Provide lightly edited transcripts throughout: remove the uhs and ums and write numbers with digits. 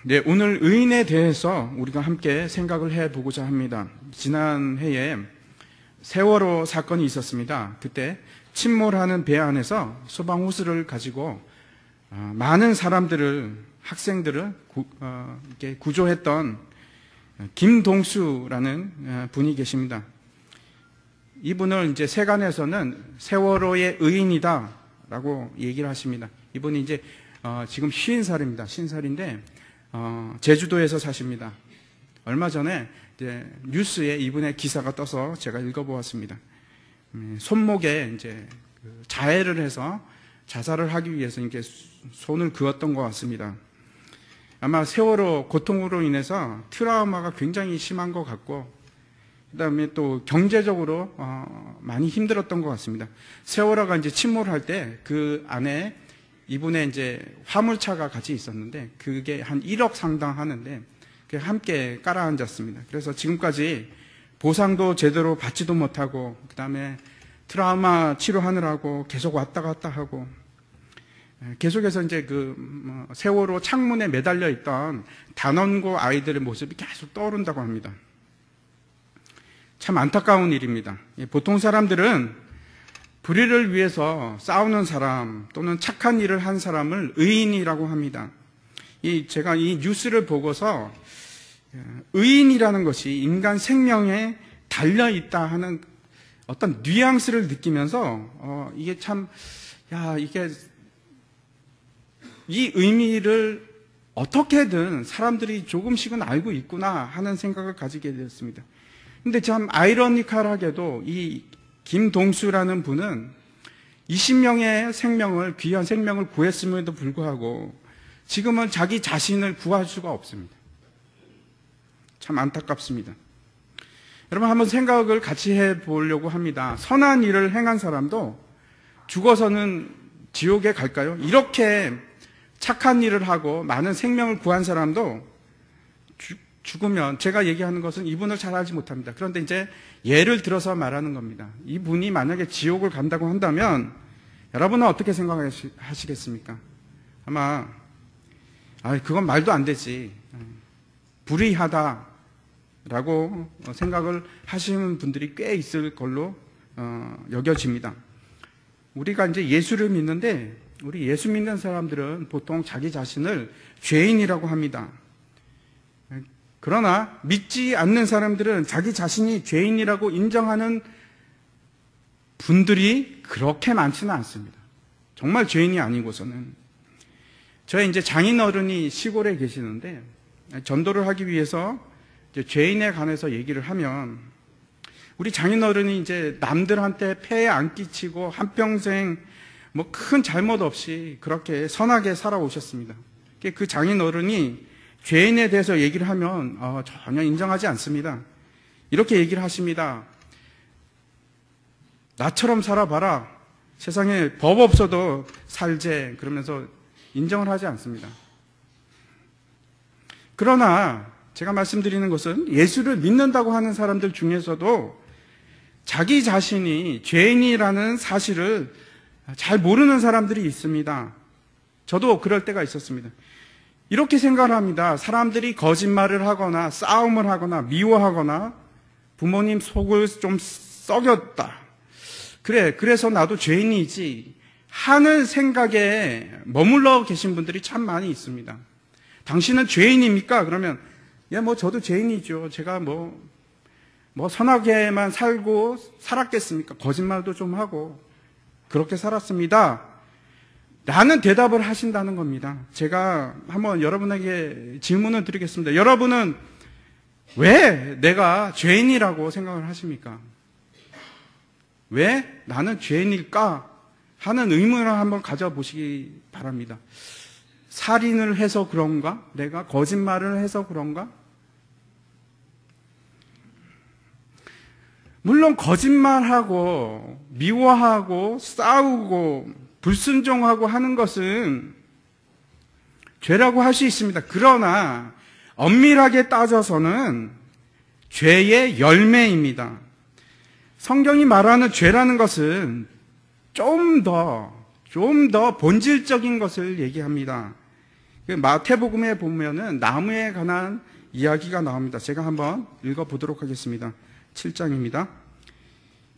네, 오늘 의인에 대해서 우리가 함께 생각을 해보고자 합니다. 지난 해에 세월호 사건이 있었습니다. 그때 침몰하는 배 안에서 소방 호스를 가지고 많은 사람들을, 학생들을 이렇게 구조했던 김동수라는 분이 계십니다. 이분을 이제 세간에서는 세월호의 의인이다라고 얘기를 하십니다. 이분이 이제 지금 50살입니다. 50살인데 제주도에서 사십니다. 얼마 전에 이제 뉴스에 이분의 기사가 떠서 제가 읽어보았습니다. 손목에 이제 자해를 해서 자살을 하기 위해서 이렇게 손을 그었던 것 같습니다. 아마 세월호 고통으로 인해서 트라우마가 굉장히 심한 것 같고, 그 다음에 또 경제적으로 많이 힘들었던 것 같습니다. 세월호가 이제 침몰할 때 그 안에 이분의 이제 화물차가 같이 있었는데 그게 한 1억 상당 하는데 함께 깔아앉았습니다. 그래서 지금까지 보상도 제대로 받지도 못하고, 그 다음에 트라우마 치료하느라고 계속 왔다 갔다 하고, 계속해서 이제 세월호 창문에 매달려 있던 단원고 아이들의 모습이 계속 떠오른다고 합니다. 참 안타까운 일입니다. 보통 사람들은 불의를 위해서 싸우는 사람 또는 착한 일을 한 사람을 의인이라고 합니다. 제가 이 뉴스를 보고서 의인이라는 것이 인간 생명에 달려있다 하는 어떤 뉘앙스를 느끼면서 이게 참, 이게 이 의미를 어떻게든 사람들이 조금씩은 알고 있구나 하는 생각을 가지게 되었습니다. 근데 참 아이러니컬하게도 이 김동수라는 분은 20명의 생명을, 귀한 생명을 구했음에도 불구하고 지금은 자기 자신을 구할 수가 없습니다. 참 안타깝습니다. 여러분, 한번 생각을 같이 해보려고 합니다. 선한 일을 행한 사람도 죽어서는 지옥에 갈까요? 이렇게 착한 일을 하고 많은 생명을 구한 사람도 죽으면, 제가 얘기하는 것은 이분을 잘 알지 못합니다. 그런데 이제 예를 들어서 말하는 겁니다. 이분이 만약에 지옥을 간다고 한다면 여러분은 어떻게 생각하시겠습니까? 아마 그건 말도 안 되지, 불의하다라고 생각을 하시는 분들이 꽤 있을 걸로 여겨집니다. 우리가 이제 예수를 믿는데, 우리 예수 믿는 사람들은 보통 자기 자신을 죄인이라고 합니다. 그러나 믿지 않는 사람들은 자기 자신이 죄인이라고 인정하는 분들이 그렇게 많지는 않습니다. 정말 죄인이 아니고서는. 저희 이제 장인어른이 시골에 계시는데, 전도를 하기 위해서 이제 죄인에 관해서 얘기를 하면, 우리 장인어른이 이제 남들한테 폐해 안 끼치고 한평생 뭐 큰 잘못 없이 그렇게 선하게 살아오셨습니다. 그 장인어른이 죄인에 대해서 얘기를 하면 전혀 인정하지 않습니다. 이렇게 얘기를 하십니다. 나처럼 살아봐라. 세상에 법 없어도 살제. 그러면서 인정을 하지 않습니다. 그러나 제가 말씀드리는 것은 예수를 믿는다고 하는 사람들 중에서도 자기 자신이 죄인이라는 사실을 잘 모르는 사람들이 있습니다. 저도 그럴 때가 있었습니다. 이렇게 생각을 합니다. 사람들이 거짓말을 하거나 싸움을 하거나 미워하거나 부모님 속을 좀 썩였다. 그래서 나도 죄인이지 하는 생각에 머물러 계신 분들이 참 많이 있습니다. 당신은 죄인입니까? 그러면 저도 죄인이죠. 제가 뭐 선하게만 살고 살았겠습니까? 거짓말도 좀 하고 그렇게 살았습니다. 라는 대답을 하신다는 겁니다. 제가 한번 여러분에게 질문을 드리겠습니다. 여러분은 왜 내가 죄인이라고 생각을 하십니까? 왜 나는 죄인일까? 하는 의문을 한번 가져보시기 바랍니다. 살인을 해서 그런가? 내가 거짓말을 해서 그런가? 물론 거짓말하고 미워하고 싸우고 불순종하고 하는 것은 죄라고 할 수 있습니다. 그러나 엄밀하게 따져서는 죄의 열매입니다. 성경이 말하는 죄라는 것은 좀 더 본질적인 것을 얘기합니다. 마태복음에 보면은 나무에 관한 이야기가 나옵니다. 제가 한번 읽어보도록 하겠습니다. 7장입니다.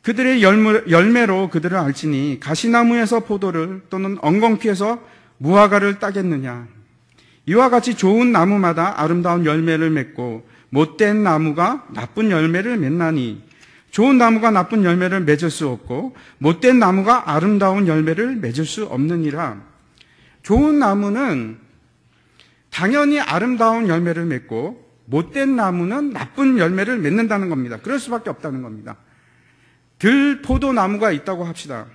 그들의 열매로 그들을 알지니 가시나무에서 포도를 또는 엉겅퀴에서 무화과를 따겠느냐. 이와 같이 좋은 나무마다 아름다운 열매를 맺고 못된 나무가 나쁜 열매를 맺나니 좋은 나무가 나쁜 열매를 맺을 수 없고 못된 나무가 아름다운 열매를 맺을 수 없느니라. 좋은 나무는 당연히 아름다운 열매를 맺고 못된 나무는 나쁜 열매를 맺는다는 겁니다. 그럴 수밖에 없다는 겁니다. 들포도나무가 있다고 합시다.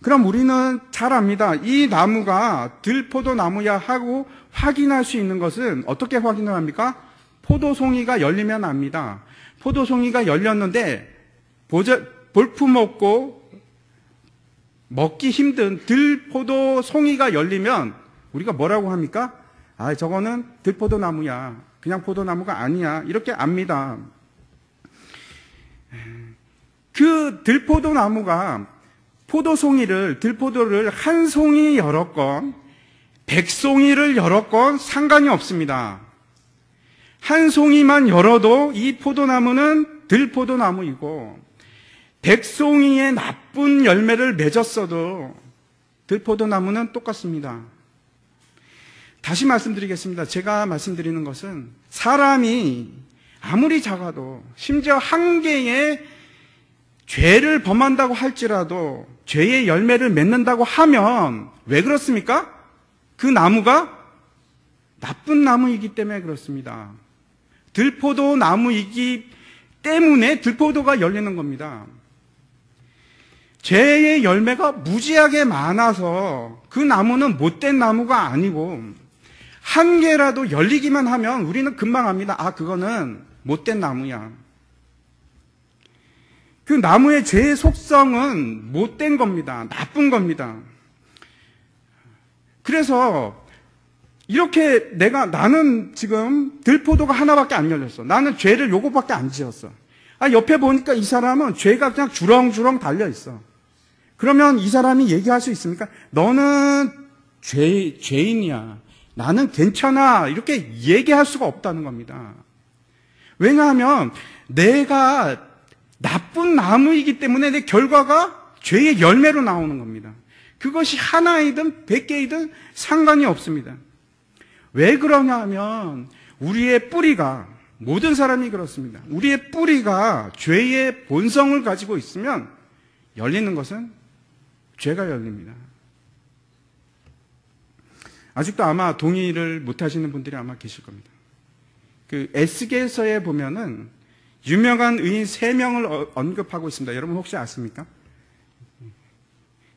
그럼 우리는 잘 압니다. 이 나무가 들포도나무야 하고 확인할 수 있는 것은 어떻게 확인을 합니까? 포도송이가 열리면 압니다. 포도송이가 열렸는데 볼품없고 먹기 힘든 들포도송이가 열리면 우리가 뭐라고 합니까? 아, 저거는 들포도나무야. 그냥 포도나무가 아니야. 이렇게 압니다. 그 들포도나무가 들포도를 한 송이 열었건 100송이를 열었건 상관이 없습니다. 한 송이만 열어도 이 포도나무는 들포도나무이고 100송이의 나쁜 열매를 맺었어도 들포도나무는 똑같습니다. 다시 말씀드리겠습니다. 제가 말씀드리는 것은 사람이 아무리 작아도 심지어 한 개의 죄를 범한다고 할지라도 죄의 열매를 맺는다고 하면 왜 그렇습니까? 그 나무가 나쁜 나무이기 때문에 그렇습니다. 들포도 나무이기 때문에 들포도가 열리는 겁니다. 죄의 열매가 무지하게 많아서 그 나무는 못된 나무가 아니고 한 개라도 열리기만 하면 우리는 금방 압니다. 아, 그거는 못된 나무야. 그 나무의 죄의 속성은 못된 겁니다. 나쁜 겁니다. 그래서 이렇게 나는 지금 들포도가 하나밖에 안 열렸어. 나는 죄를 요것밖에 안 지었어. 아, 옆에 보니까 이 사람은 죄가 그냥 주렁주렁 달려있어. 그러면 이 사람이 얘기할 수 있습니까? 너는 죄인이야. 나는 괜찮아. 이렇게 얘기할 수가 없다는 겁니다. 왜냐하면 내가 나쁜 나무이기 때문에 내 결과가 죄의 열매로 나오는 겁니다. 그것이 하나이든 100개이든 상관이 없습니다. 왜 그러냐 하면 우리의 뿌리가, 모든 사람이 그렇습니다. 우리의 뿌리가 죄의 본성을 가지고 있으면 열리는 것은 죄가 열립니다. 아직도 아마 동의를 못 하시는 분들이 아마 계실 겁니다. 그 에스겔서에 보면은 유명한 의인 3명을 언급하고 있습니다. 여러분 혹시 아십니까?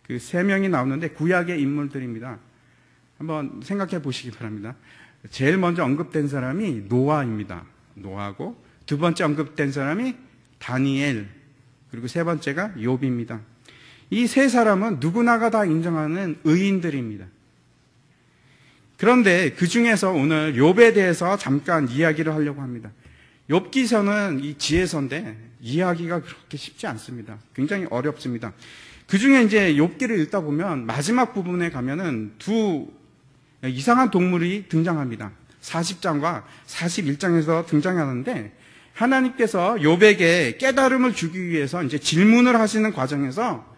그 3명이 나오는데 구약의 인물들입니다. 한번 생각해 보시기 바랍니다. 제일 먼저 언급된 사람이 노아입니다. 노아고, 두 번째 언급된 사람이 다니엘, 그리고 세 번째가 욥입니다. 이 세 사람은 누구나가 다 인정하는 의인들입니다. 그런데 그 중에서 오늘 욥에 대해서 잠깐 이야기를 하려고 합니다. 욥기서는 이 지혜서인데 이해하기가 그렇게 쉽지 않습니다. 굉장히 어렵습니다. 그 중에 이제 욥기를 읽다 보면 마지막 부분에 가면은 두 이상한 동물이 등장합니다. 40장과 41장에서 등장하는데 하나님께서 욥에게 깨달음을 주기 위해서 이제 질문을 하시는 과정에서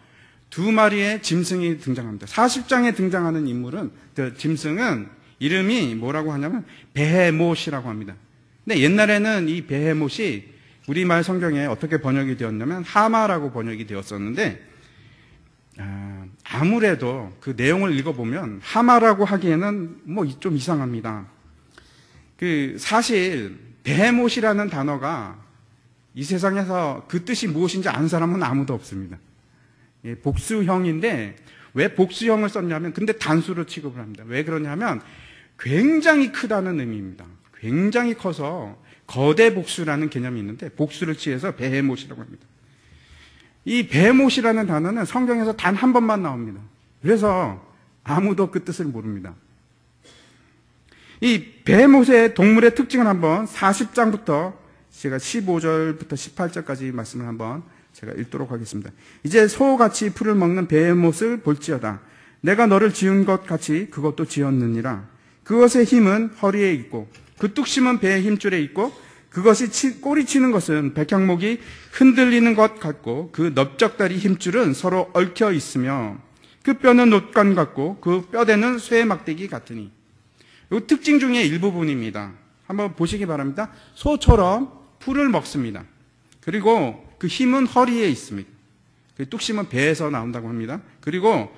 두 마리의 짐승이 등장합니다. 40장에 등장하는 인물은, 짐승은 이름이 뭐라고 하냐면 베헤못이라고 합니다. 근데 옛날에는 이 베헤못이 우리말 성경에 어떻게 번역이 되었냐면 하마라고 번역이 되었었는데, 아무래도 그 내용을 읽어보면 하마라고 하기에는 뭐 좀 이상합니다. 사실 베헤못이라는 단어가 이 세상에서 그 뜻이 무엇인지 아는 사람은 아무도 없습니다. 복수형인데 왜 복수형을 썼냐면, 근데 단수로 취급을 합니다. 왜 그러냐면 굉장히 크다는 의미입니다. 굉장히 커서 거대 복수라는 개념이 있는데 복수를 취해서 베헤못이라고 합니다. 이 베헤못이라는 단어는 성경에서 단 한 번만 나옵니다. 그래서 아무도 그 뜻을 모릅니다. 이 베헤못의 동물의 특징을 한번 40장부터 제가 15절부터 18절까지 말씀을 한번 제가 읽도록 하겠습니다. 이제 소같이 풀을 먹는 베헤못을 볼지어다. 내가 너를 지은 것 같이 그것도 지었느니라. 그것의 힘은 허리에 있고 그 뚝심은 배의 힘줄에 있고 그것이 꼬리치는 것은 백향목이 흔들리는 것 같고 그 넓적다리 힘줄은 서로 얽혀 있으며 그 뼈는 놋관 같고 그 뼈대는 쇠 막대기 같으니. 이 특징 중에 일부분입니다. 한번 보시기 바랍니다. 소처럼 풀을 먹습니다. 그리고 그 힘은 허리에 있습니다. 그 뚝심은 배에서 나온다고 합니다. 그리고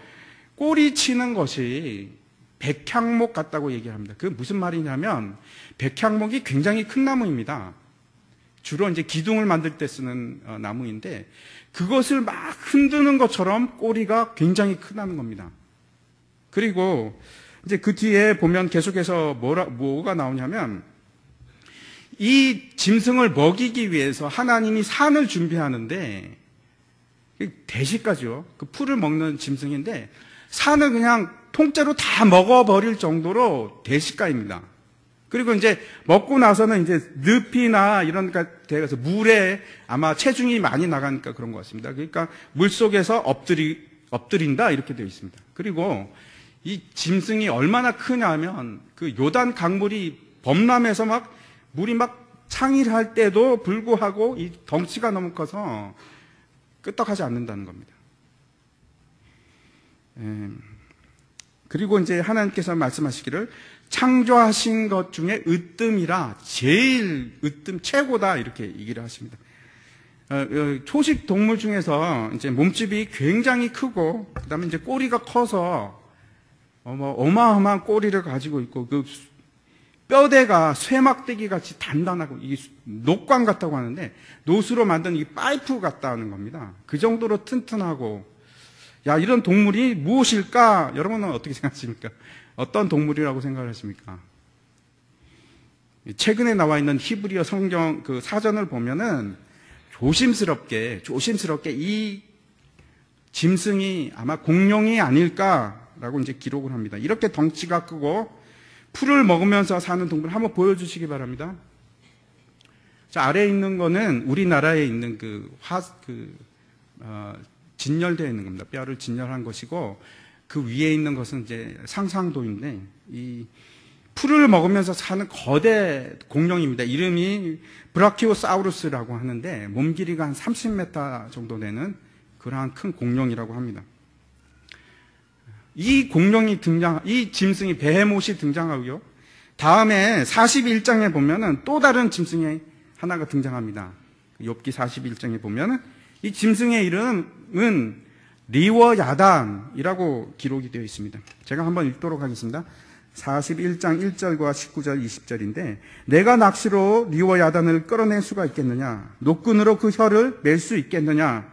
꼬리치는 것이 백향목 같다고 얘기합니다. 그게 무슨 말이냐면 백향목이 굉장히 큰 나무입니다. 주로 이제 기둥을 만들 때 쓰는 나무인데 그것을 막 흔드는 것처럼 꼬리가 굉장히 크다는 겁니다. 그리고 이제 그 뒤에 보면 계속해서 뭐가 나오냐면 이 짐승을 먹이기 위해서 하나님이 산을 준비하는데 대식가죠. 그 풀을 먹는 짐승인데 산을 그냥 통째로 다 먹어버릴 정도로 대식가입니다. 그리고 이제 먹고 나서는 이제 늪이나 이런 데가서 물에 아마 체중이 많이 나가니까 그런 것 같습니다. 그러니까 물 속에서 엎드린다 이렇게 되어 있습니다. 그리고 이 짐승이 얼마나 크냐면 그 요단 강물이 범람해서 막 물이 막 창일할 때도 불구하고 이 덩치가 너무 커서 끄떡하지 않는다는 겁니다. 그리고 이제 하나님께서 말씀하시기를 창조하신 것 중에 으뜸이라 제일 으뜸 최고다 이렇게 얘기를 하십니다. 초식 동물 중에서 이제 몸집이 굉장히 크고 그다음에 이제 꼬리가 커서 어마어마한 꼬리를 가지고 있고 그 뼈대가 쇠막대기 같이 단단하고 이게 녹관 같다고 하는데 노수로 만든 이 파이프 같다는 겁니다. 그 정도로 튼튼하고 야 이런 동물이 무엇일까? 여러분은 어떻게 생각하십니까? 어떤 동물이라고 생각하십니까? 최근에 나와 있는 히브리어 성경 그 사전을 보면은 조심스럽게 이 짐승이 아마 공룡이 아닐까라고 이제 기록을 합니다. 이렇게 덩치가 크고 풀을 먹으면서 사는 동물 한번 보여주시기 바랍니다. 자, 아래에 있는 거는 우리나라에 있는 진열되어 있는 겁니다. 뼈를 진열한 것이고 그 위에 있는 것은 이제 상상도인데 이 풀을 먹으면서 사는 거대 공룡입니다. 이름이 브라키오사우루스라고 하는데 몸 길이가 한 30m 정도 되는 그러한 큰 공룡이라고 합니다. 이 짐승이 베헤못이 등장하고요. 다음에 41장에 보면은 또 다른 짐승이 하나가 등장합니다. 욥기 41장에 보면은 이 짐승의 이름은 리워야단이라고 기록이 되어 있습니다. 제가 한번 읽도록 하겠습니다. 41장 1절과 19절 20절인데 내가 낚시로 리워야단을 끌어낼 수가 있겠느냐? 노끈으로 그 혀를 맬 수 있겠느냐?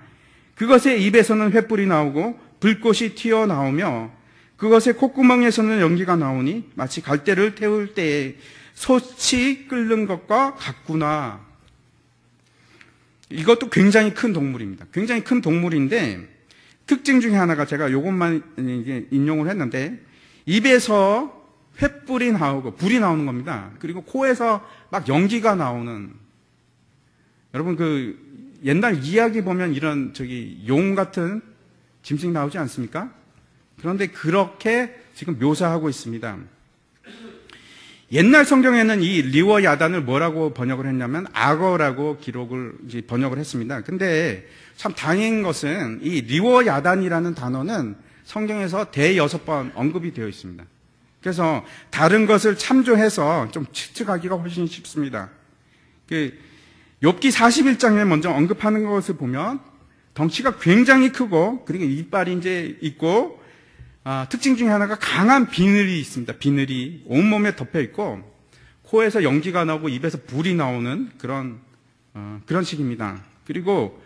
그것의 입에서는 횃불이 나오고 불꽃이 튀어나오며 그것의 콧구멍에서는 연기가 나오니 마치 갈대를 태울 때에 솥이 끓는 것과 같구나. 이것도 굉장히 큰 동물입니다. 굉장히 큰 동물인데 특징 중에 하나가 제가 이것만 인용을 했는데 입에서 횃불이 나오고 불이 나오는 겁니다. 그리고 코에서 막 연기가 나오는. 여러분 그 옛날 이야기 보면 이런 용 같은 짐승 나오지 않습니까? 그런데 그렇게 지금 묘사하고 있습니다. 옛날 성경에는 이 리워야단을 뭐라고 번역을 했냐면 악어라고 번역을 했습니다. 근데 참 다행인 것은 이 리워야단이라는 단어는 성경에서 대여섯 번 언급이 되어 있습니다. 그래서 다른 것을 참조해서 좀 추측하기가 훨씬 쉽습니다. 욥기 41장에 먼저 언급하는 것을 보면 덩치가 굉장히 크고 그리고 이빨이 이제 있고 특징 중에 하나가 강한 비늘이 있습니다. 비늘이 온몸에 덮여 있고 코에서 연기가 나오고 입에서 불이 나오는 그런 식입니다. 그리고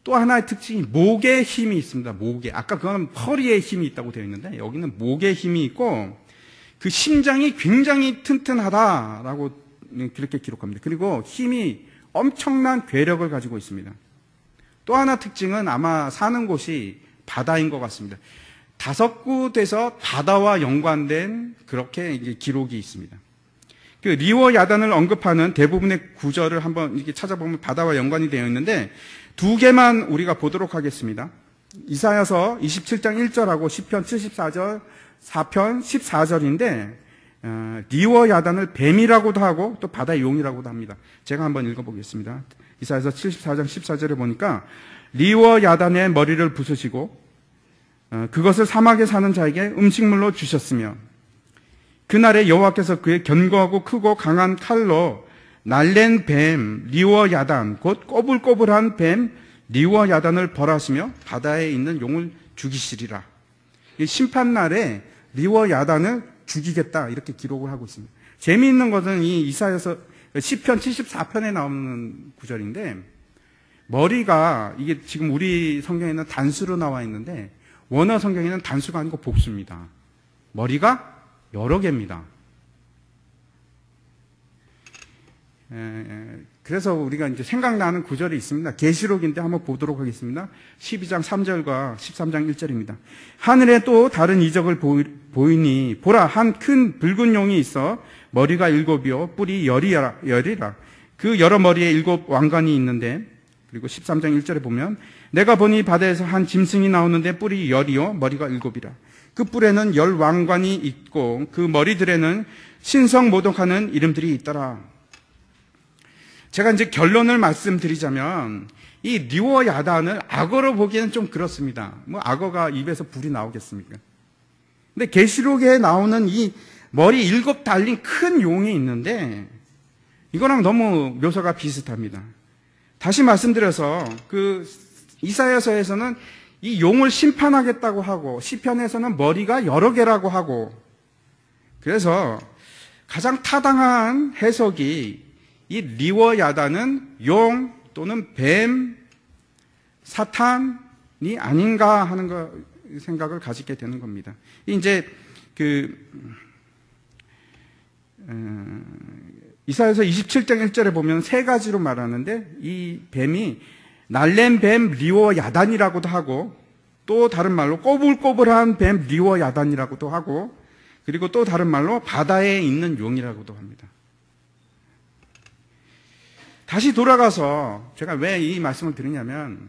또 하나의 특징이 목에 힘이 있습니다. 목에. 아까 그건 허리에 힘이 있다고 되어 있는데 여기는 목에 힘이 있고 그 심장이 굉장히 튼튼하다라고 그렇게 기록합니다. 그리고 힘이 엄청난 괴력을 가지고 있습니다. 또 하나 특징은 아마 사는 곳이 바다인 것 같습니다. 5곳에서 바다와 연관된 그렇게 이제 기록이 있습니다. 그 리워야단을 언급하는 대부분의 구절을 한번 이렇게 찾아보면 바다와 연관이 되어 있는데 2개만 우리가 보도록 하겠습니다. 이사야서 27장 1절하고 시편 74절 4편 14절인데 리워 야단을 뱀이라고도 하고 또 바다의 용이라고도 합니다. 제가 한번 읽어보겠습니다. 이사야서 74장 14절에 보니까 리워 야단의 머리를 부수시고 그것을 사막에 사는 자에게 음식물로 주셨으며 그날에 여호와께서 그의 견고하고 크고 강한 칼로 날랜 뱀 리워 야단 곧 꼬불꼬불한 뱀 리워 야단을 벌하시며 바다에 있는 용을 죽이시리라. 심판날에 리워 야단을 죽이겠다 이렇게 기록을 하고 있습니다. 재미있는 것은 이 이사야서 시편 74편에 나오는 구절인데 머리가 이게 지금 우리 성경에는 단수로 나와 있는데 원어 성경에는 단수가 아니고 복수입니다. 머리가 여러 개입니다. 그래서 우리가 이제 생각나는 구절이 있습니다. 계시록인데 한번 보도록 하겠습니다. 12장 3절과 13장 1절입니다. 하늘에 또 다른 이적을 보이니 보라 한 큰 붉은 용이 있어 머리가 7이요 뿔이 10이라. 그 여러 머리에 7 왕관이 있는데 그리고 13장 1절에 보면 내가 보니 바다에서 한 짐승이 나오는데 뿔이 10이요 머리가 7이라. 그 뿔에는 10 왕관이 있고 그 머리들에는 신성모독하는 이름들이 있더라. 제가 이제 결론을 말씀드리자면 이 리워 야단을 악어로 보기에는 좀 그렇습니다. 뭐 악어가 입에서 불이 나오겠습니까? 근데 계시록에 나오는 이 머리 7 달린 큰 용이 있는데 이거랑 너무 묘사가 비슷합니다. 다시 말씀드려서 그 이사야서에서는 이 용을 심판하겠다고 하고 시편에서는 머리가 여러 개라고 하고 그래서 가장 타당한 해석이 이 리워 야단은 용 또는 뱀, 사탄이 아닌가 하는 생각을 가지게 되는 겁니다. 이제 이사야서 27장 1절에 보면 3가지로 말하는데 이 뱀이 날랜 뱀 리워 야단이라고도 하고 또 다른 말로 꼬불꼬불한 뱀 리워 야단이라고도 하고 그리고 또 다른 말로 바다에 있는 용이라고도 합니다. 다시 돌아가서 제가 왜 이 말씀을 드리냐면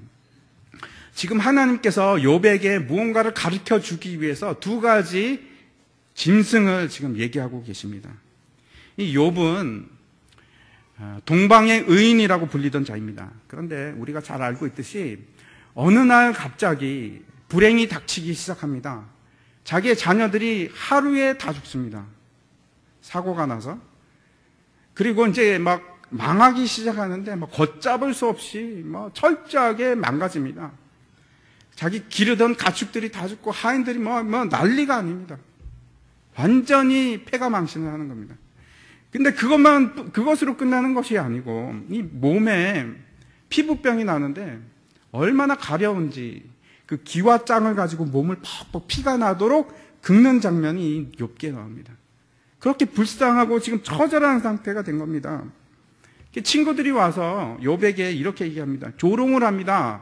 지금 하나님께서 욥에게 무언가를 가르쳐 주기 위해서 2가지 짐승을 지금 얘기하고 계십니다. 이 욥은 동방의 의인이라고 불리던 자입니다. 그런데 우리가 잘 알고 있듯이 어느 날 갑자기 불행이 닥치기 시작합니다. 자기의 자녀들이 하루에 다 죽습니다. 사고가 나서. 그리고 이제 막 망하기 시작하는데 걷잡을 수 없이 철저하게 망가집니다. 자기 기르던 가축들이 다 죽고 하인들이 난리가 아닙니다. 완전히 패가 망신을 하는 겁니다. 근데 그것으로 끝나는 것이 아니고 이 몸에 피부병이 나는데 얼마나 가려운지 그 기와장을 가지고 몸을 퍽퍽 피가 나도록 긁는 장면이 욥기에 나옵니다. 그렇게 불쌍하고 지금 처절한 상태가 된 겁니다. 친구들이 와서 욥에게 이렇게 얘기합니다. 조롱을 합니다.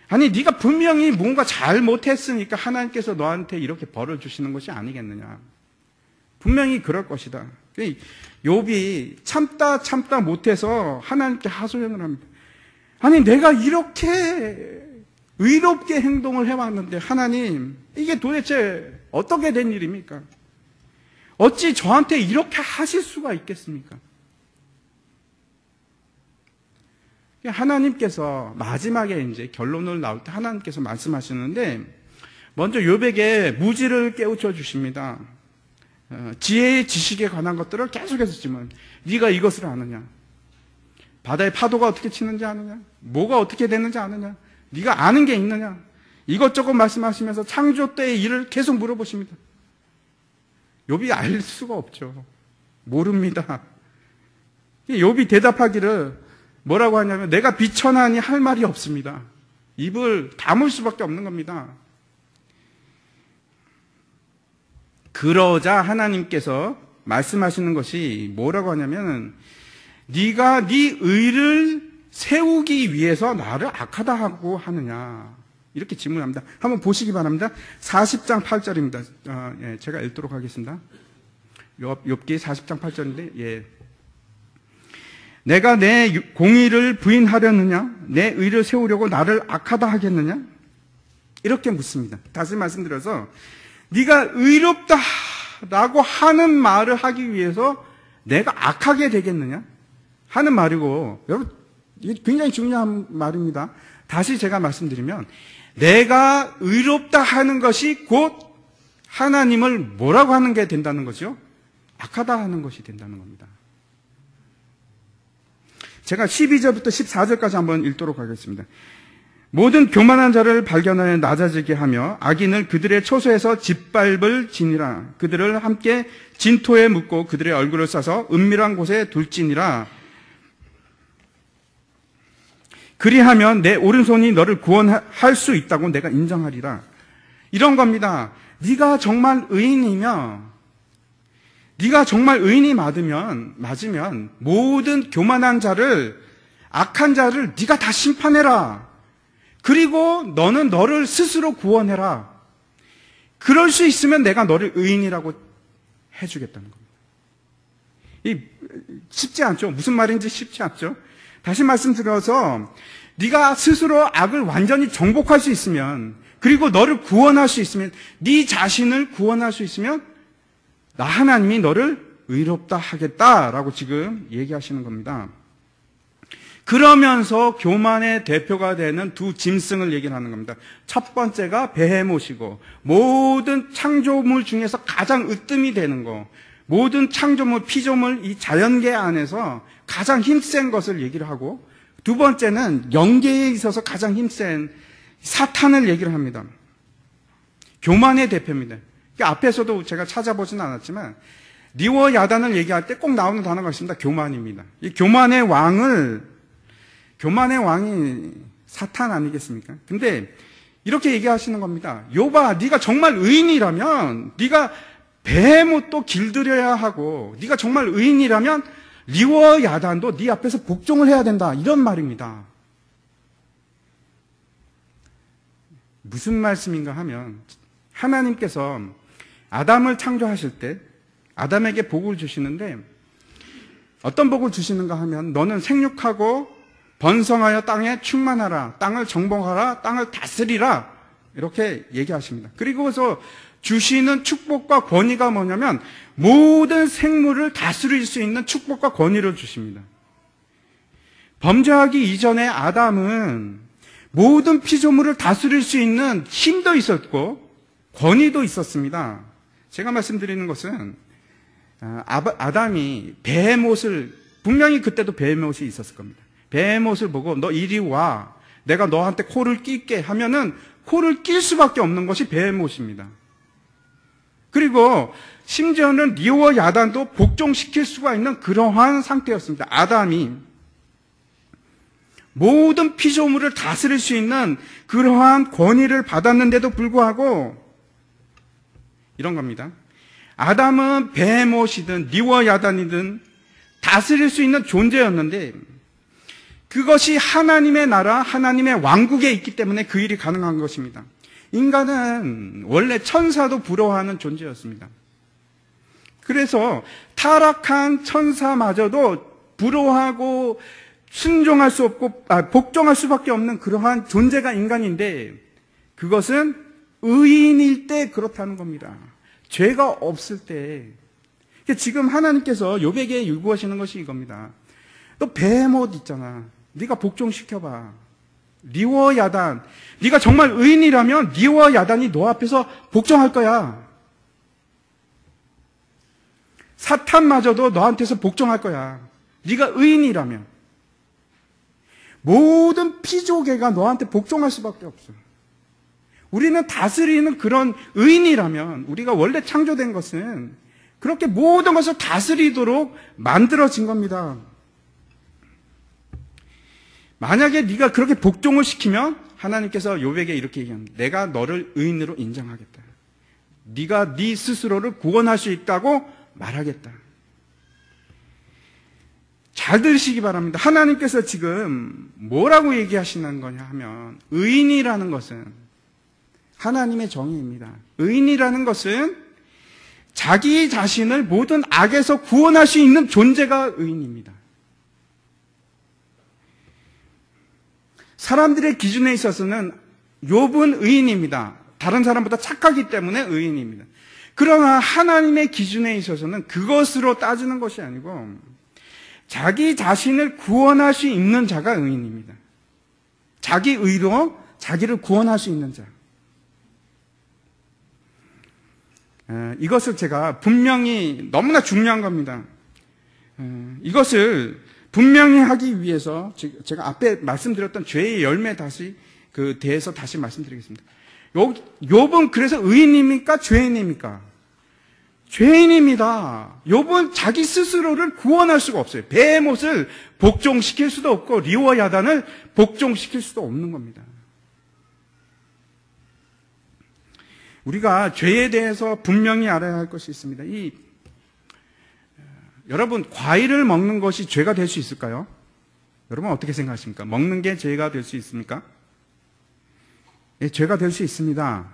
아니 네가 분명히 뭔가 잘못했으니까 하나님께서 너한테 이렇게 벌을 주시는 것이 아니겠느냐. 분명히 그럴 것이다. 욥이 참다 못해서 하나님께 하소연을 합니다. 아니 내가 이렇게 의롭게 행동을 해왔는데 하나님 이게 도대체 어떻게 된 일입니까? 어찌 저한테 이렇게 하실 수가 있겠습니까? 하나님께서 마지막에 이제 결론을 나올 때 하나님께서 말씀하시는데 먼저 욥에게 무지를 깨우쳐 주십니다. 지혜의 지식에 관한 것들을 계속해서 지면 네가 이것을 아느냐? 바다의 파도가 어떻게 치는지 아느냐? 뭐가 어떻게 되는지 아느냐? 네가 아는 게 있느냐? 이것저것 말씀하시면서 창조 때의 일을 계속 물어보십니다. 욥이 알 수가 없죠. 모릅니다. 욥이 대답하기를 뭐라고 하냐면 내가 비천하니 할 말이 없습니다. 입을 다물 수밖에 없는 겁니다. 그러자 하나님께서 말씀하시는 것이 뭐라고 하냐면 네가 네 의를 세우기 위해서 나를 악하다 하고 하느냐 이렇게 질문합니다. 한번 보시기 바랍니다. 40장 8절입니다. 제가 읽도록 하겠습니다. 욥기 40장 8절인데 내가 내 공의를 부인하려느냐? 내 의를 세우려고 나를 악하다 하겠느냐? 이렇게 묻습니다. 다시 말씀드려서 네가 의롭다라고 하는 말을 하기 위해서 내가 악하게 되겠느냐? 하는 말이고, 여러분, 이게 굉장히 중요한 말입니다. 다시 제가 말씀드리면, 내가 의롭다 하는 것이 곧 하나님을 뭐라고 하는 게 된다는 거죠? 악하다 하는 것이 된다는 겁니다. 제가 12절부터 14절까지 한번 읽도록 하겠습니다. 모든 교만한 자를 발견하여 낮아지게 하며 악인을 그들의 초소에서 짓밟을 지니라. 그들을 함께 진토에 묻고 그들의 얼굴을 싸서 은밀한 곳에 둘지니라. 그리하면 내 오른손이 너를 구원할 수 있다고 내가 인정하리라. 이런 겁니다. 네가 정말 의인이며, 네가 정말 의인이 맞으면 모든 교만한 자를, 악한 자를 네가 다 심판해라. 그리고 너는 너를 스스로 구원해라. 그럴 수 있으면 내가 너를 의인이라고 해주겠다는 겁니다. 쉽지 않죠? 무슨 말인지 쉽지 않죠? 다시 말씀드려서 네가 스스로 악을 완전히 정복할 수 있으면, 그리고 너를 구원할 수 있으면, 네 자신을 구원할 수 있으면 나 하나님이 너를 의롭다 하겠다라고 지금 얘기하시는 겁니다. 그러면서 교만의 대표가 되는 두 짐승을 얘기를 하는 겁니다. 첫 번째가 베헤못이고, 모든 창조물 중에서 가장 으뜸이 되는 거, 모든 창조물, 피조물, 이 자연계 안에서 가장 힘센 것을 얘기를 하고, 두 번째는 영계에 있어서 가장 힘센 사탄을 얘기를 합니다. 교만의 대표입니다. 앞에서도 제가 찾아보지는 않았지만 리워 야단을 얘기할 때 꼭 나오는 단어가 있습니다. 교만입니다. 이 교만의 왕이 사탄 아니겠습니까? 근데 이렇게 얘기하시는 겁니다. 욥아, 네가 정말 의인이라면 네가 베헤못도 길들여야 하고, 네가 정말 의인이라면 리워 야단도 네 앞에서 복종을 해야 된다. 이런 말입니다. 무슨 말씀인가 하면, 하나님께서 아담을 창조하실 때 아담에게 복을 주시는데, 어떤 복을 주시는가 하면, 너는 생육하고 번성하여 땅에 충만하라, 땅을 정복하라, 땅을 다스리라, 이렇게 얘기하십니다. 그리고서 주시는 축복과 권위가 뭐냐면 모든 생물을 다스릴 수 있는 축복과 권위를 주십니다. 범죄하기 이전에 아담은 모든 피조물을 다스릴 수 있는 힘도 있었고 권위도 있었습니다. 제가 말씀드리는 것은 아담이 베헤못을, 분명히 그때도 베헤못이 있었을 겁니다. 베헤못을 보고 너 이리 와, 내가 너한테 코를 낄게 하면은 코를 낄 수밖에 없는 것이 베헤못입니다. 그리고 심지어는 리오와 야단도 복종시킬 수가 있는 그러한 상태였습니다. 아담이 모든 피조물을 다스릴 수 있는 그러한 권위를 받았는데도 불구하고 이런 겁니다. 아담은 베헤못이든 리오 야단이든 다스릴 수 있는 존재였는데, 그것이 하나님의 나라, 하나님의 왕국에 있기 때문에 그 일이 가능한 것입니다. 인간은 원래 천사도 부러워하는 존재였습니다. 그래서 타락한 천사마저도 부러워하고 순종할 수 없고 복종할 수밖에 없는 그러한 존재가 인간인데, 그것은 의인일 때 그렇다는 겁니다. 죄가 없을 때. 지금 하나님께서 욥에게 요구하시는 것이 이겁니다. 너 베헤못 있잖아, 네가 복종시켜봐. 리워 야단, 네가 정말 의인이라면 리워 야단이 너 앞에서 복종할 거야. 사탄마저도 너한테서 복종할 거야. 네가 의인이라면. 모든 피조계가 너한테 복종할 수밖에 없어. 우리는 다스리는 그런 의인이라면, 우리가 원래 창조된 것은 그렇게 모든 것을 다스리도록 만들어진 겁니다. 만약에 네가 그렇게 복종을 시키면 하나님께서 욥에게 이렇게 얘기합니다. 내가 너를 의인으로 인정하겠다. 네가 네 스스로를 구원할 수 있다고 말하겠다. 잘 들으시기 바랍니다. 하나님께서 지금 뭐라고 얘기하시는 거냐 하면, 의인이라는 것은 하나님의 정의입니다. 의인이라는 것은 자기 자신을 모든 악에서 구원할 수 있는 존재가 의인입니다. 사람들의 기준에 있어서는 욥은 의인입니다. 다른 사람보다 착하기 때문에 의인입니다. 그러나 하나님의 기준에 있어서는 그것으로 따지는 것이 아니고 자기 자신을 구원할 수 있는 자가 의인입니다. 자기 의로 자기를 구원할 수 있는 자. 이것을 제가 분명히 너무나 중요한 겁니다. 이것을 분명히 하기 위해서 제가 앞에 말씀드렸던 죄의 열매 대해서 다시 말씀드리겠습니다. 욥은 그래서 의인입니까? 죄인입니까? 죄인입니다. 욥은 자기 스스로를 구원할 수가 없어요. 베헤못을 복종시킬 수도 없고 리워야단을 복종시킬 수도 없는 겁니다. 우리가 죄에 대해서 분명히 알아야 할 것이 있습니다. 여러분, 과일을 먹는 것이 죄가 될 수 있을까요? 여러분 어떻게 생각하십니까? 먹는 게 죄가 될 수 있습니까? 예, 죄가 될 수 있습니다.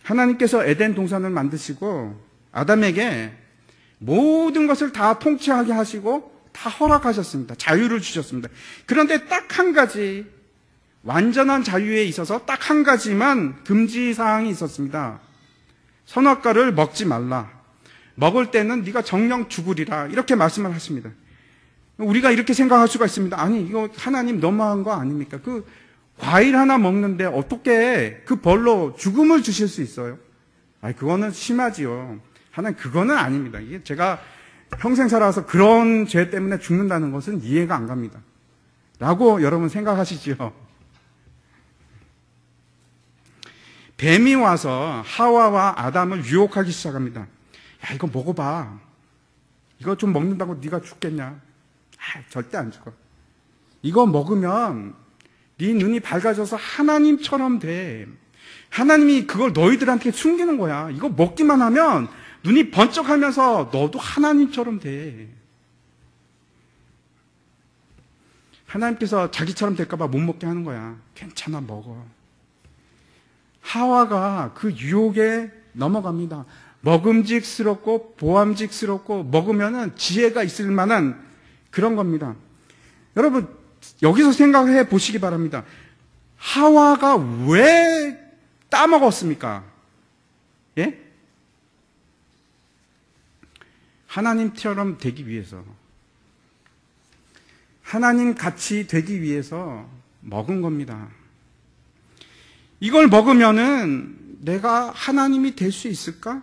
하나님께서 에덴 동산을 만드시고 아담에게 모든 것을 다 통치하게 하시고 다 허락하셨습니다. 자유를 주셨습니다. 그런데 딱 한 가지, 완전한 자유에 있어서 딱 한 가지만 금지사항이 있었습니다. 선악과를 먹지 말라. 먹을 때는 네가 정령 죽으리라. 이렇게 말씀을 하십니다. 우리가 이렇게 생각할 수가 있습니다. 아니, 이거 하나님 너무한 거 아닙니까? 그 과일 하나 먹는데 어떻게 그 벌로 죽음을 주실 수 있어요? 아니, 그거는 심하지요. 하나님, 그거는 아닙니다. 이게 제가 평생 살아서 그런 죄 때문에 죽는다는 것은 이해가 안 갑니다. 라고 여러분 생각하시지요. 뱀이 와서 하와와 아담을 유혹하기 시작합니다. 야, 이거 먹어봐. 이거 좀 먹는다고 네가 죽겠냐? 절대 안 죽어. 이거 먹으면 네 눈이 밝아져서 하나님처럼 돼. 하나님이 그걸 너희들한테 숨기는 거야. 이거 먹기만 하면 눈이 번쩍하면서 너도 하나님처럼 돼. 하나님께서 자기처럼 될까 봐 못 먹게 하는 거야. 괜찮아, 먹어. 하와가 그 유혹에 넘어갑니다. 먹음직스럽고 보암직스럽고 먹으면은 지혜가 있을 만한 그런 겁니다. 여러분, 여기서 생각해 보시기 바랍니다. 하와가 왜 따먹었습니까? 예? 하나님처럼 되기 위해서, 하나님 같이 되기 위해서 먹은 겁니다. 이걸 먹으면은 내가 하나님이 될 수 있을까?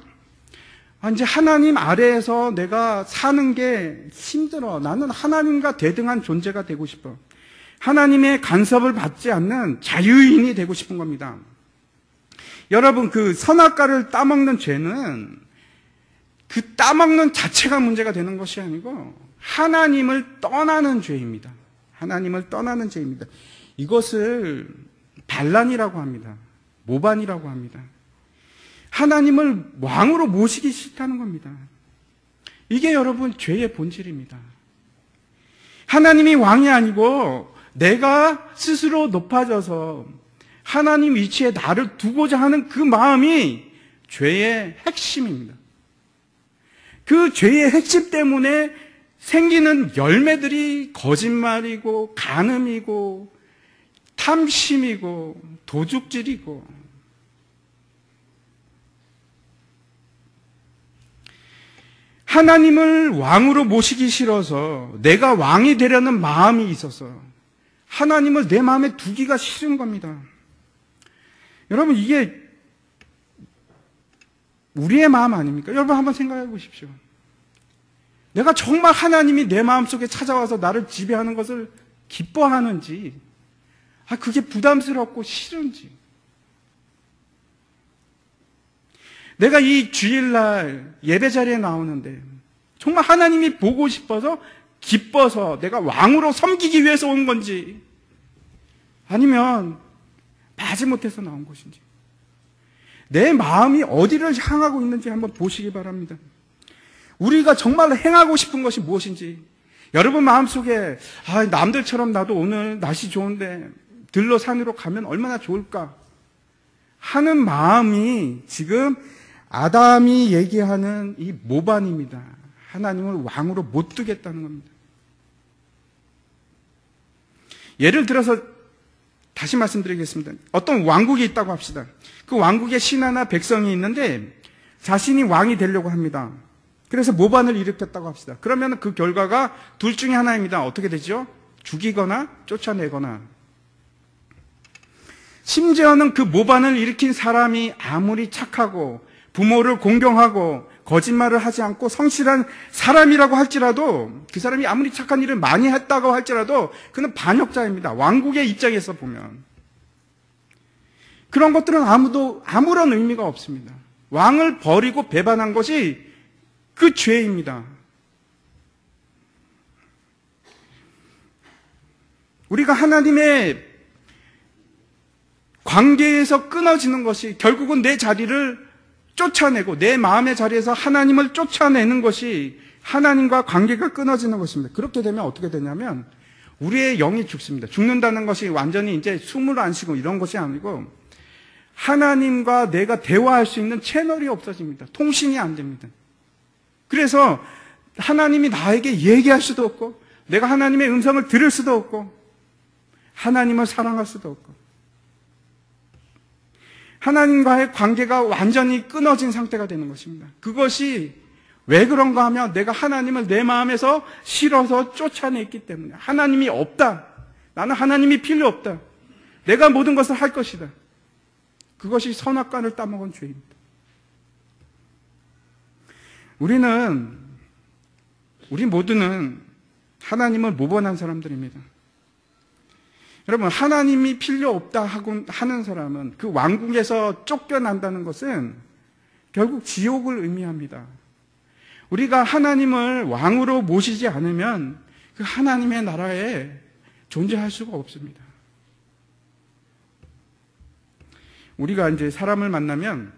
이제 하나님 아래에서 내가 사는 게 힘들어. 나는 하나님과 대등한 존재가 되고 싶어. 하나님의 간섭을 받지 않는 자유인이 되고 싶은 겁니다. 여러분, 그 선악과를 따먹는 죄는 그 따먹는 자체가 문제가 되는 것이 아니고 하나님을 떠나는 죄입니다. 하나님을 떠나는 죄입니다. 이것을 반란이라고 합니다. 모반이라고 합니다. 하나님을 왕으로 모시기 싫다는 겁니다. 이게 여러분 죄의 본질입니다. 하나님이 왕이 아니고 내가 스스로 높아져서 하나님 위치에 나를 두고자 하는 그 마음이 죄의 핵심입니다. 그 죄의 핵심 때문에 생기는 열매들이 거짓말이고 간음이고 탐심이고 도둑질이고 하나님을 왕으로 모시기 싫어서 내가 왕이 되려는 마음이 있어서 하나님을 내 마음에 두기가 싫은 겁니다. 여러분, 이게 우리의 마음 아닙니까? 여러분 한번 생각해 보십시오. 내가 정말 하나님이 내 마음속에 찾아와서 나를 지배하는 것을 기뻐하는지, 그게 부담스럽고 싫은지, 내가 이 주일날 예배 자리에 나오는데 정말 하나님이 보고 싶어서 기뻐서 내가 왕으로 섬기기 위해서 온 건지, 아니면 마지못해서 나온 것인지, 내 마음이 어디를 향하고 있는지 한번 보시기 바랍니다. 우리가 정말 행하고 싶은 것이 무엇인지, 여러분 마음속에 남들처럼 나도 오늘 날씨 좋은데 들러 산으로 가면 얼마나 좋을까 하는 마음이 지금 아담이 얘기하는 이 모반입니다. 하나님을 왕으로 못 두겠다는 겁니다. 예를 들어서 다시 말씀드리겠습니다. 어떤 왕국이 있다고 합시다. 그 왕국에 신하나 백성이 있는데 자신이 왕이 되려고 합니다. 그래서 모반을 일으켰다고 합시다. 그러면 그 결과가 둘 중에 하나입니다. 어떻게 되죠? 죽이거나 쫓아내거나. 심지어는 그 모반을 일으킨 사람이 아무리 착하고 부모를 공경하고 거짓말을 하지 않고 성실한 사람이라고 할지라도, 그 사람이 아무리 착한 일을 많이 했다고 할지라도 그는 반역자입니다. 왕국의 입장에서 보면. 그런 것들은 아무런 의미가 없습니다. 왕을 버리고 배반한 것이 그 죄입니다. 우리가 하나님의 관계에서 끊어지는 것이 결국은 내 자리를 쫓아내고 내 마음의 자리에서 하나님을 쫓아내는 것이 하나님과 관계가 끊어지는 것입니다. 그렇게 되면 어떻게 되냐면 우리의 영이 죽습니다. 죽는다는 것이 완전히 이제 숨을 안 쉬고 이런 것이 아니고 하나님과 내가 대화할 수 있는 채널이 없어집니다. 통신이 안 됩니다. 그래서 하나님이 나에게 얘기할 수도 없고 내가 하나님의 음성을 들을 수도 없고 하나님을 사랑할 수도 없고 하나님과의 관계가 완전히 끊어진 상태가 되는 것입니다. 그것이 왜 그런가 하면 내가 하나님을 내 마음에서 싫어서 쫓아냈기 때문에. 하나님이 없다. 나는 하나님이 필요 없다. 내가 모든 것을 할 것이다. 그것이 선악과를 따먹은 죄입니다. 우리 모두는 하나님을 모반한 사람들입니다. 여러분, 하나님이 필요 없다 하는 사람은 그 왕국에서 쫓겨난다는 것은 결국 지옥을 의미합니다. 우리가 하나님을 왕으로 모시지 않으면 그 하나님의 나라에 존재할 수가 없습니다. 우리가 이제 사람을 만나면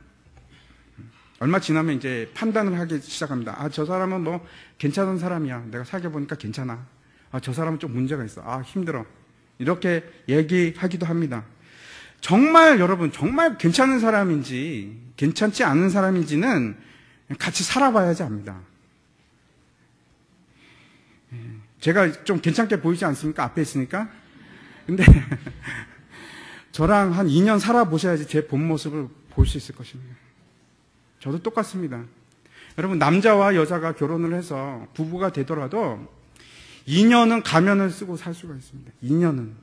얼마 지나면 이제 판단을 하기 시작합니다. 아, 저 사람은 뭐 괜찮은 사람이야. 내가 사귀어보니까 괜찮아. 아, 저 사람은 좀 문제가 있어. 아, 힘들어. 이렇게 얘기하기도 합니다. 정말 여러분, 정말 괜찮은 사람인지 괜찮지 않은 사람인지는 같이 살아봐야지 압니다. 제가 좀 괜찮게 보이지 않습니까? 앞에 있으니까. 근데 저랑 한 2년 살아보셔야지 제 본 모습을 볼 수 있을 것입니다. 저도 똑같습니다. 여러분, 남자와 여자가 결혼을 해서 부부가 되더라도 2년은 가면을 쓰고 살 수가 있습니다. 2년은.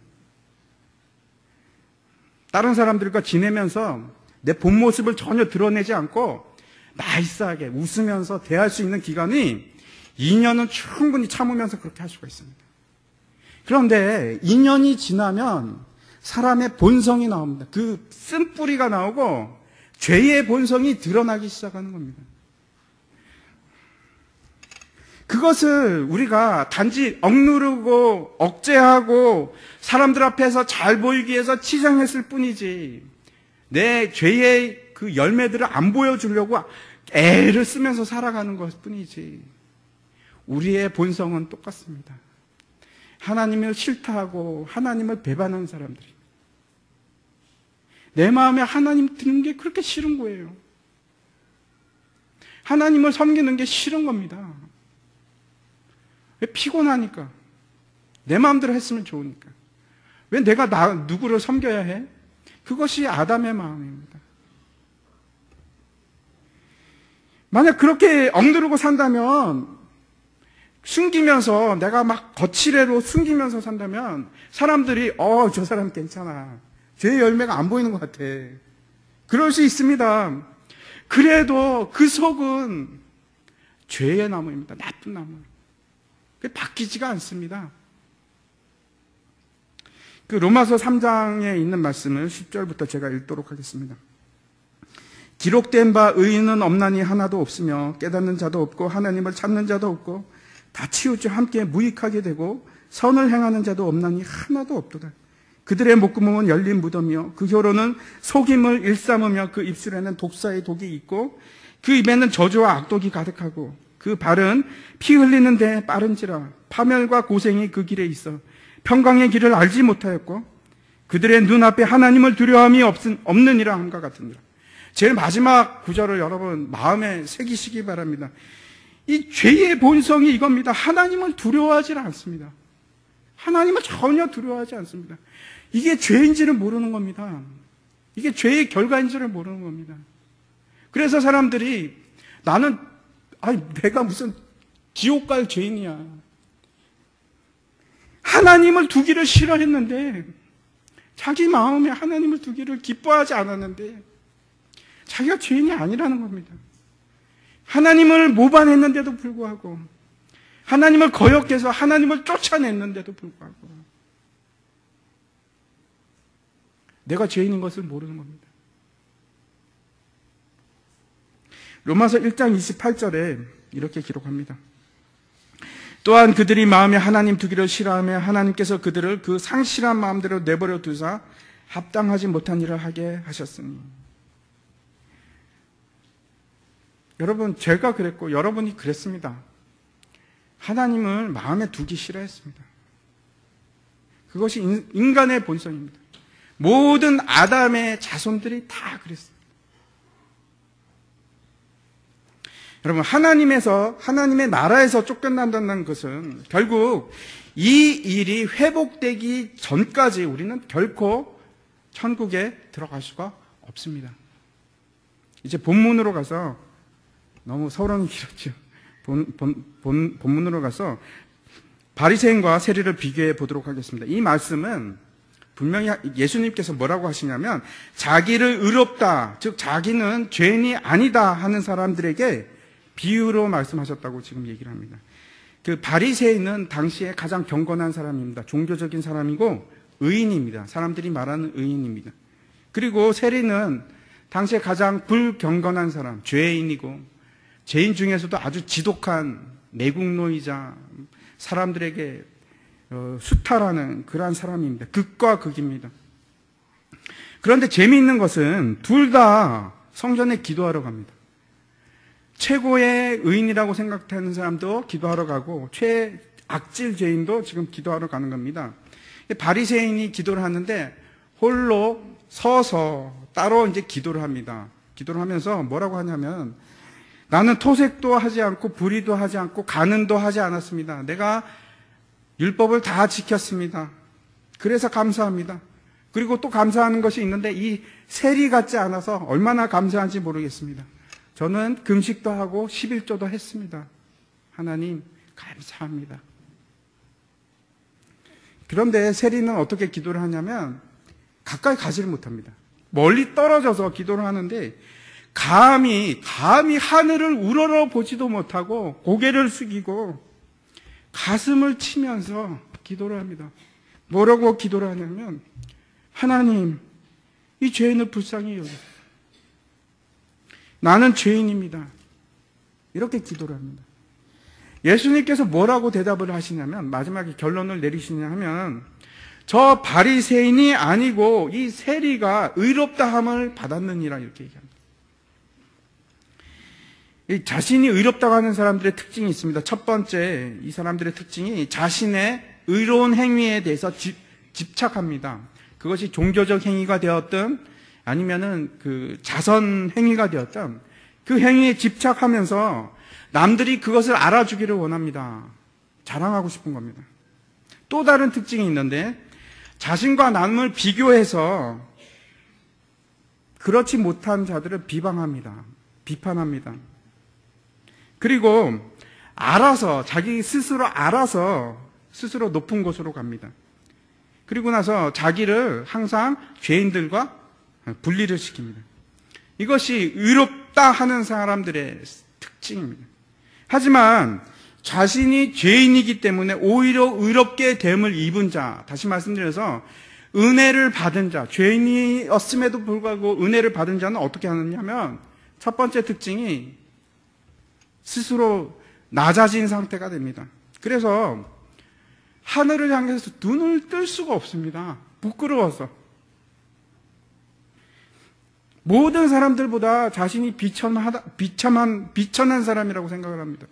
다른 사람들과 지내면서 내 본 모습을 전혀 드러내지 않고 나이스하게 웃으면서 대할 수 있는 기간이 2년은 충분히 참으면서 그렇게 할 수가 있습니다. 그런데 2년이 지나면 사람의 본성이 나옵니다. 그 쓴뿌리가 나오고 죄의 본성이 드러나기 시작하는 겁니다. 그것을 우리가 단지 억누르고 억제하고 사람들 앞에서 잘 보이기 위해서 치장했을 뿐이지 내 죄의 그 열매들을 안 보여주려고 애를 쓰면서 살아가는 것 뿐이지 우리의 본성은 똑같습니다. 하나님을 싫다하고 하나님을 배반하는 사람들이 내 마음에 하나님 드는 게 그렇게 싫은 거예요. 하나님을 섬기는 게 싫은 겁니다. 왜? 피곤하니까. 내 마음대로 했으면 좋으니까. 왜 내가 누구를 섬겨야 해? 그것이 아담의 마음입니다. 만약 그렇게 억누르고 산다면, 숨기면서 내가 막 거칠애로 숨기면서 산다면 사람들이 저 사람 괜찮아. 죄의 열매가 안 보이는 것 같아. 그럴 수 있습니다. 그래도 그 속은 죄의 나무입니다. 나쁜 나무. 그게 바뀌지가 않습니다. 그 로마서 3장에 있는 말씀을 10절부터 제가 읽도록 하겠습니다. 기록된 바 의인은 없나니 하나도 없으며 깨닫는 자도 없고 하나님을 찾는 자도 없고 다 치우쳐 함께 무익하게 되고 선을 행하는 자도 없나니 하나도 없도다. 그들의 목구멍은 열린 무덤이요 그 혀로는 속임을 일삼으며 그 입술에는 독사의 독이 있고 그 입에는 저주와 악독이 가득하고 그 발은 피 흘리는 데 빠른지라 파멸과 고생이 그 길에 있어 평강의 길을 알지 못하였고 그들의 눈앞에 하나님을 두려움이 없느니라 함과 같으니라. 제일 마지막 구절을 여러분 마음에 새기시기 바랍니다. 이 죄의 본성이 이겁니다. 하나님을 두려워하지 않습니다. 하나님을 전혀 두려워하지 않습니다. 이게 죄인지를 모르는 겁니다. 이게 죄의 결과인지를 모르는 겁니다. 그래서 사람들이 내가 무슨 지옥 갈 죄인이야. 하나님을 두기를 싫어했는데, 자기 마음에 하나님을 두기를 기뻐하지 않았는데, 자기가 죄인이 아니라는 겁니다. 하나님을 모반했는데도 불구하고, 하나님을 거역해서 하나님을 쫓아냈는데도 불구하고, 내가 죄인인 것을 모르는 겁니다. 로마서 1장 28절에 이렇게 기록합니다. 또한 그들이 마음에 하나님 두기를 싫어하며 하나님께서 그들을 그 상실한 마음대로 내버려 두사 합당하지 못한 일을 하게 하셨으니. 여러분, 제가 그랬고 여러분이 그랬습니다. 하나님을 마음에 두기 싫어했습니다. 그것이 인간의 본성입니다. 모든 아담의 자손들이 다 그랬습니다. 여러분, 하나님의 나라에서 쫓겨난다는 것은 결국 이 일이 회복되기 전까지 우리는 결코 천국에 들어갈 수가 없습니다. 이제 본문으로 가서, 너무 서론이 길었죠. 본문으로 가서 바리새인과 세리를 비교해 보도록 하겠습니다. 이 말씀은 분명히 예수님께서 뭐라고 하시냐면, 자기를 의롭다, 즉 자기는 죄인이 아니다 하는 사람들에게 비유로 말씀하셨다고 지금 얘기를 합니다. 그 바리새인은 당시에 가장 경건한 사람입니다. 종교적인 사람이고 의인입니다. 사람들이 말하는 의인입니다. 그리고 세리는 당시에 가장 불경건한 사람, 죄인이고, 죄인 중에서도 아주 지독한 매국노이자 사람들에게 수탈하는 그러한 사람입니다. 극과 극입니다. 그런데 재미있는 것은 둘 다 성전에 기도하러 갑니다. 최고의 의인이라고 생각하는 사람도 기도하러 가고, 최악질 죄인도 지금 기도하러 가는 겁니다. 바리새인이 기도를 하는데 홀로 서서 따로 이제 기도를 합니다. 기도를 하면서 뭐라고 하냐면, 나는 토색도 하지 않고 불의도 하지 않고 간음도 하지 않았습니다. 내가 율법을 다 지켰습니다. 그래서 감사합니다. 그리고 또 감사하는 것이 있는데, 이 세리 같지 않아서 얼마나 감사한지 모르겠습니다. 저는 금식도 하고 11조도 했습니다. 하나님 감사합니다. 그런데 세리는 어떻게 기도를 하냐면 가까이 가지를 못합니다. 멀리 떨어져서 기도를 하는데 감히 하늘을 우러러 보지도 못하고 고개를 숙이고 가슴을 치면서 기도를 합니다. 뭐라고 기도를 하냐면, 하나님, 이 죄인을 불쌍히 여기세요. 나는 죄인입니다. 이렇게 기도를 합니다. 예수님께서 뭐라고 대답을 하시냐면, 마지막에 결론을 내리시냐 하면, 저 바리새인이 아니고 이 세리가 의롭다함을 받았느니라, 이렇게 얘기합니다. 이 자신이 의롭다고 하는 사람들의 특징이 있습니다. 첫 번째, 이 사람들의 특징이 자신의 의로운 행위에 대해서 집착합니다. 그것이 종교적 행위가 되었든 아니면은 그 자선 행위가 되었던 그 행위에 집착하면서 남들이 그것을 알아주기를 원합니다. 자랑하고 싶은 겁니다. 또 다른 특징이 있는데, 자신과 남을 비교해서 그렇지 못한 자들을 비판합니다. 그리고 자기 스스로 스스로 높은 곳으로 갑니다. 그리고 나서 자기를 항상 죄인들과 분리를 시킵니다. 이것이 의롭다 하는 사람들의 특징입니다. 하지만 자신이 죄인이기 때문에 오히려 의롭게 됨을 입은 자, 다시 말씀드려서 은혜를 받은 자, 죄인이었음에도 불구하고 은혜를 받은 자는 어떻게 하느냐면, 첫 번째 특징이 스스로 낮아진 상태가 됩니다. 그래서 하늘을 향해서 눈을 뜰 수가 없습니다. 부끄러워서. 모든 사람들보다 자신이 비천한 사람이라고 생각을 합니다.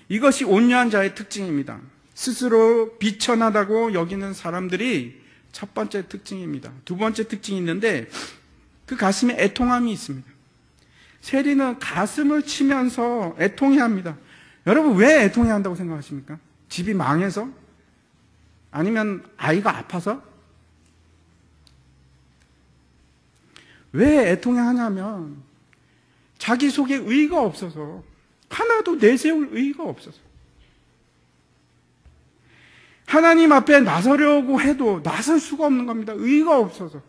이것이 온유한 자의 특징입니다. 스스로 비천하다고 여기는 사람들이 첫 번째 특징입니다. 두 번째 특징이 있는데, 그 가슴에 애통함이 있습니다. 세리는 가슴을 치면서 애통해합니다. 여러분, 왜 애통해한다고 생각하십니까? 집이 망해서? 아니면 아이가 아파서? 왜 애통해하냐면 자기 속에 의의가 없어서, 하나도 내세울 의의가 없어서, 하나님 앞에 나서려고 해도 나설 수가 없는 겁니다. 의의가 없어서.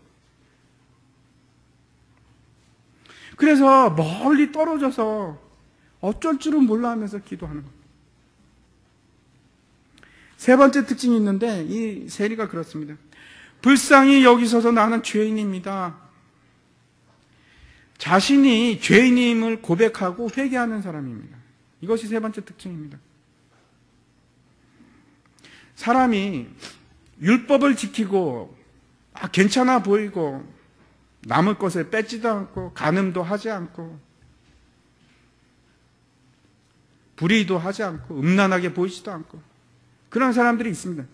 그래서 멀리 떨어져서 어쩔 줄은 몰라 하면서 기도하는 겁니다. 세 번째 특징이 있는데 이 세리가 그렇습니다. 불쌍히 여기서서 나는 죄인입니다. 자신이 죄인임을 고백하고 회개하는 사람입니다. 이것이 세 번째 특징입니다. 사람이 율법을 지키고 괜찮아 보이고 남의 것을 뺏지도 않고 간음도 하지 않고 불의도 하지 않고 음란하게 보이지도 않고 그런 사람들이 있습니다.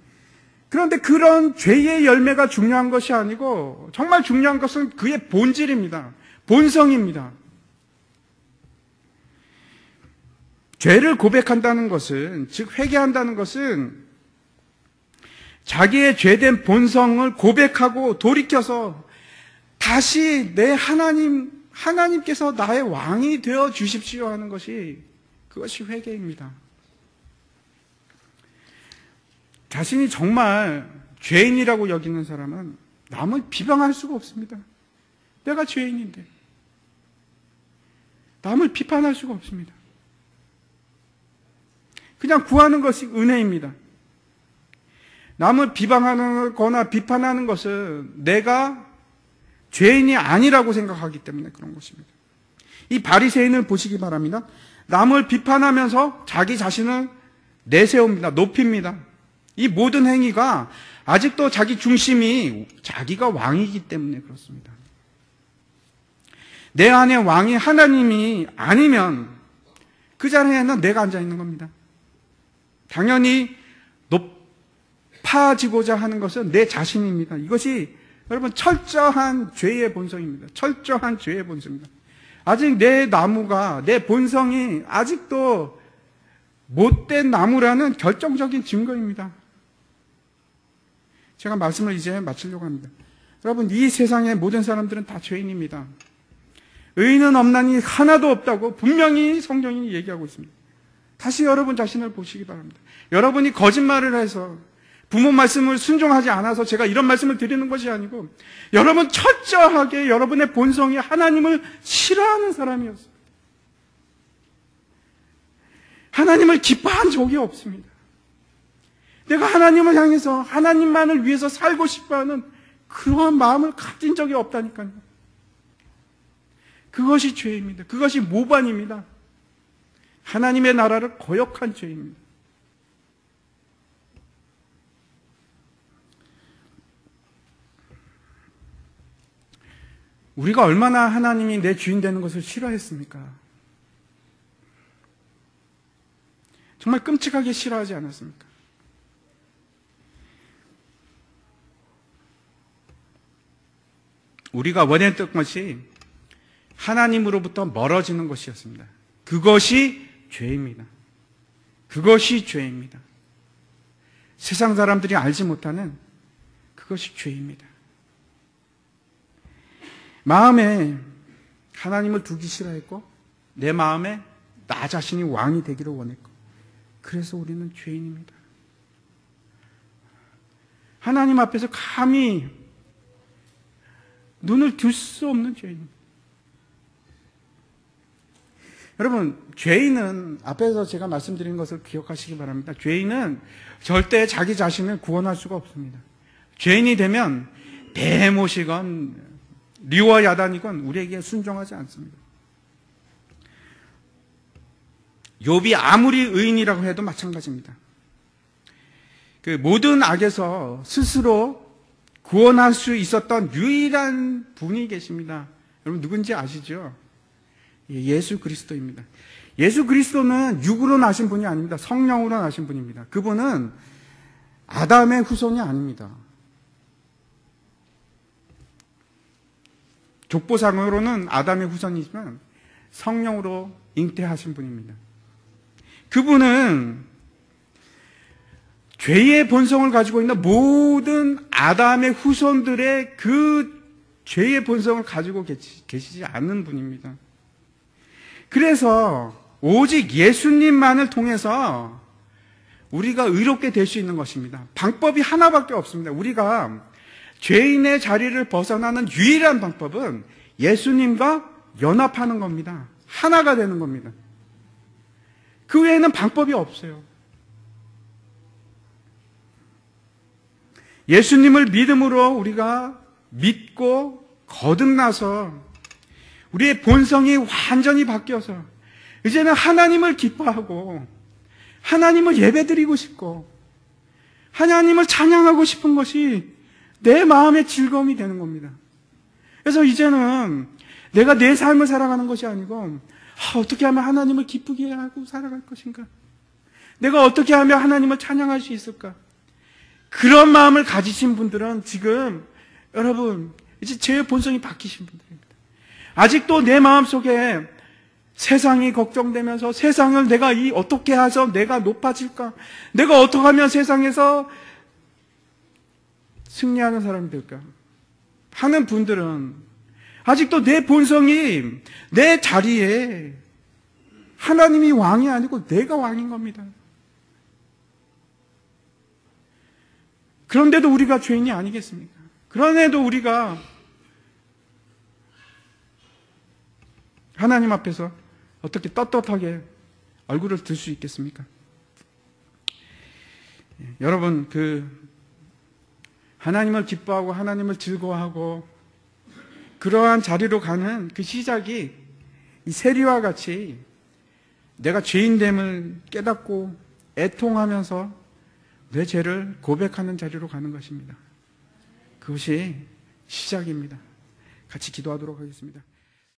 그런데 그런 죄의 열매가 중요한 것이 아니고 정말 중요한 것은 그의 본질입니다. 본성입니다. 죄를 고백한다는 것은, 즉 회개한다는 것은 자기의 죄된 본성을 고백하고 돌이켜서 다시 내 하나님께서 나의 왕이 되어 주십시오 하는 것이, 그것이 회개입니다. 자신이 정말 죄인이라고 여기는 사람은 남을 비방할 수가 없습니다. 내가 죄인인데. 남을 비판할 수가 없습니다. 그냥 구하는 것이 은혜입니다. 남을 비방하거나 비판하는 것은 내가 죄인이 아니라고 생각하기 때문에 그런 것입니다. 이 바리새인을 보시기 바랍니다. 남을 비판하면서 자기 자신을 내세웁니다. 높입니다. 이 모든 행위가 아직도 자기 중심이 자기가 왕이기 때문에 그렇습니다. 내 안에 왕이 하나님이 아니면 그 자리에는 내가 앉아 있는 겁니다. 당연히 높아지고자 하는 것은 내 자신입니다. 이것이 여러분 철저한 죄의 본성입니다. 철저한 죄의 본성입니다. 아직 내 나무가, 내 본성이 아직도 못된 나무라는 결정적인 증거입니다. 제가 말씀을 이제 마치려고 합니다. 여러분, 이 세상의 모든 사람들은 다 죄인입니다. 의인은 없나니 하나도 없다고 분명히 성경이 얘기하고 있습니다. 다시 여러분 자신을 보시기 바랍니다. 여러분이 거짓말을 해서 부모 말씀을 순종하지 않아서 제가 이런 말씀을 드리는 것이 아니고 여러분 철저하게 여러분의 본성이 하나님을 싫어하는 사람이었어요. 하나님을 기뻐한 적이 없습니다. 내가 하나님을 향해서 하나님만을 위해서 살고 싶어하는 그러한 마음을 가진 적이 없다니까요. 그것이 죄입니다. 그것이 모반입니다. 하나님의 나라를 거역한 죄입니다. 우리가 얼마나 하나님이 내 주인 되는 것을 싫어했습니까? 정말 끔찍하게 싫어하지 않았습니까? 우리가 원했던 것이 하나님으로부터 멀어지는 것이었습니다. 그것이 죄입니다. 그것이 죄입니다. 세상 사람들이 알지 못하는 그것이 죄입니다. 마음에 하나님을 두기 싫어했고 내 마음에 나 자신이 왕이 되기를 원했고 그래서 우리는 죄인입니다. 하나님 앞에서 감히 눈을 들 수 없는 죄인입니다. 여러분, 죄인은 앞에서 제가 말씀드린 것을 기억하시기 바랍니다. 죄인은 절대 자기 자신을 구원할 수가 없습니다. 죄인이 되면 대못이건 리와 야단이건 우리에게 순종하지 않습니다. 욥이 아무리 의인이라고 해도 마찬가지입니다. 그 모든 악에서 스스로 구원할 수 있었던 유일한 분이 계십니다. 여러분 누군지 아시죠? 예수 그리스도입니다. 예수 그리스도는 육으로 나신 분이 아닙니다. 성령으로 나신 분입니다. 그분은 아담의 후손이 아닙니다. 족보상으로는 아담의 후손이지만 성령으로 잉태하신 분입니다. 그분은 죄의 본성을 가지고 있는 모든 아담의 후손들의 그 죄의 본성을 가지고 계시지 않는 분입니다. 그래서 오직 예수님만을 통해서 우리가 의롭게 될 수 있는 것입니다. 방법이 하나밖에 없습니다. 우리가 죄인의 자리를 벗어나는 유일한 방법은 예수님과 연합하는 겁니다. 하나가 되는 겁니다. 그 외에는 방법이 없어요. 예수님을 믿음으로 우리가 믿고 거듭나서 우리의 본성이 완전히 바뀌어서 이제는 하나님을 기뻐하고 하나님을 예배드리고 싶고 하나님을 찬양하고 싶은 것이 내 마음의 즐거움이 되는 겁니다. 그래서 이제는 내가 내 삶을 살아가는 것이 아니고 어떻게 하면 하나님을 기쁘게 하고 살아갈 것인가? 내가 어떻게 하면 하나님을 찬양할 수 있을까? 그런 마음을 가지신 분들은 지금 여러분 이제 제 본성이 바뀌신 분들입니다. 아직도 내 마음속에 세상이 걱정되면서 세상을 내가 어떻게 해서 내가 높아질까? 내가 어떻게 하면 세상에서 승리하는 사람이 될까? 하는 분들은 아직도 내 본성이 내 자리에 하나님이 왕이 아니고 내가 왕인 겁니다. 그런데도 우리가 죄인이 아니겠습니까? 그런데도 우리가 하나님 앞에서 어떻게 떳떳하게 얼굴을 들 수 있겠습니까? 여러분, 하나님을 기뻐하고 하나님을 즐거워하고 그러한 자리로 가는 그 시작이 이 세리와 같이 내가 죄인됨을 깨닫고 애통하면서 내 죄를 고백하는 자리로 가는 것입니다. 그것이 시작입니다. 같이 기도하도록 하겠습니다.